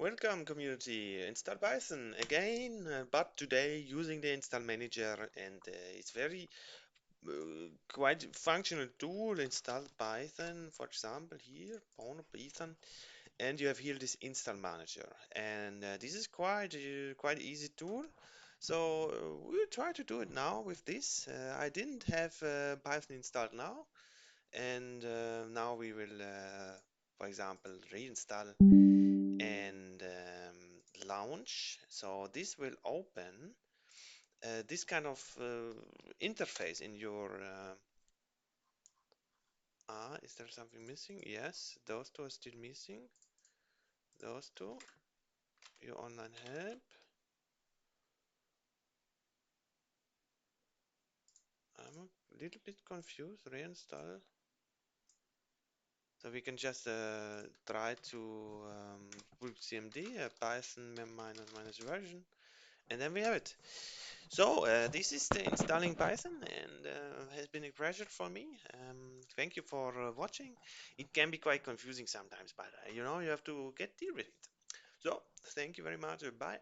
Welcome community, install Python again, but today using the install manager and it's very quite functional tool. Install Python, for example here, Python, and you have here this install manager, and this is quite easy tool. So we'll try to do it now with this. I didn't have Python installed now, and now we will, for example, reinstall and launch. So this will open this kind of interface in your. Is there something missing? Yes, those two are still missing. Those two, your online help. I'm a little bit confused. Reinstall. So we can just try to put cmd Python minus version, and then we have it. So this is the installing Python, and has been a pleasure for me. Thank you for watching. It can be quite confusing sometimes, but you know you have to get deal with it. So thank you very much. Bye.